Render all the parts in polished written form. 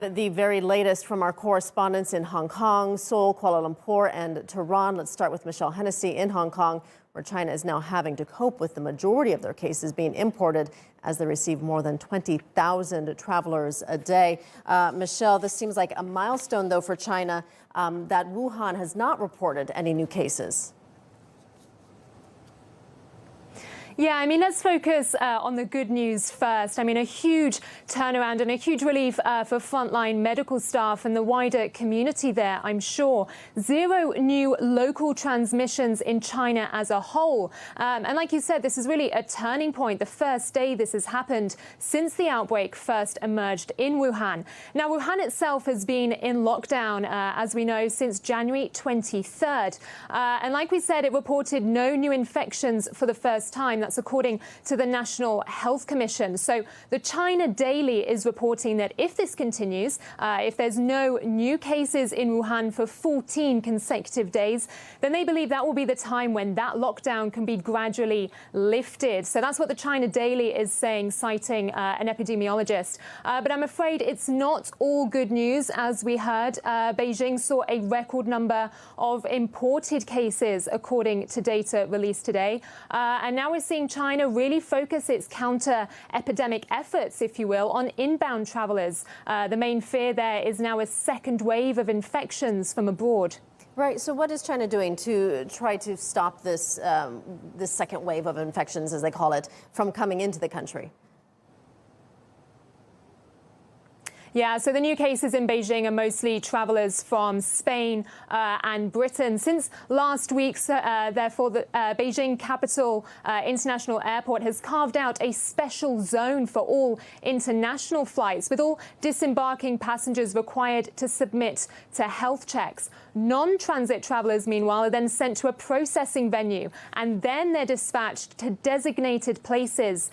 The very latest from our correspondents in Hong Kong, Seoul, Kuala Lumpur, and Tehran. Let's start with Michelle Hennessy in Hong Kong, where China is now having to cope with the majority of their cases being imported as they receive more than 20,000 travelers a day. Michelle, this seems like a milestone, though, for China that Wuhan has not reported any new cases. Yeah, I mean, let's focus on the good news first. I mean, a huge turnaround and a huge relief for frontline medical staff and the wider community there, I'm sure. 0 new local transmissions in China as a whole. And like you said, this is really a turning point, the first day this has happened since the outbreak first emerged in Wuhan. Now, Wuhan itself has been in lockdown, as we know, since January 23rd. And like we said, it reported no new infections for the first time. That's according to the National Health Commission. So the China Daily is reporting that if this continues, if there's no new cases in Wuhan for 14 consecutive days, then they believe that will be the time when that lockdown can be gradually lifted. So that's what the China Daily is saying, citing an epidemiologist. But I'm afraid it's not all good news. As we heard, Beijing saw a record number of imported cases, according to data released today. And now we're seeing China really focus its counter-epidemic efforts, if you will, on inbound travelers. The main fear there is now a second wave of infections from abroad. Right. So what is China doing to try to stop this, this second wave of infections, as they call it, from coming into the country? Yeah, so the new cases in Beijing are mostly travelers from Spain and Britain. Since last week, therefore, the Beijing Capital International Airport has carved out a special zone for all international flights, with all disembarking passengers required to submit to health checks. Non-transit travelers, meanwhile, are then sent to a processing venue, and then they're dispatched to designated places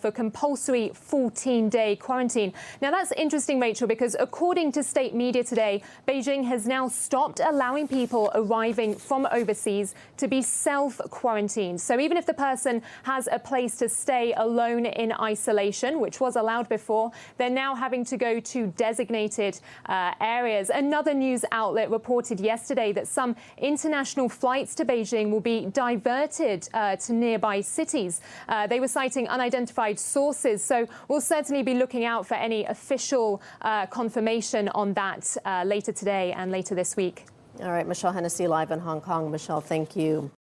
for compulsory 14-day quarantine. Now, that's interesting, Rachel, because according to state media today, Beijing has now stopped allowing people arriving from overseas to be self-quarantined. So even if the person has a place to stay alone in isolation, which was allowed before, they're now having to go to designated areas. Another news outlet reported yesterday that some international flights to Beijing will be diverted to nearby cities. They were citing unidentified sources, so we'll certainly be looking out for any official confirmation on that later today and later this week. All right, Michelle Hennessy live in Hong Kong. Michelle, thank you.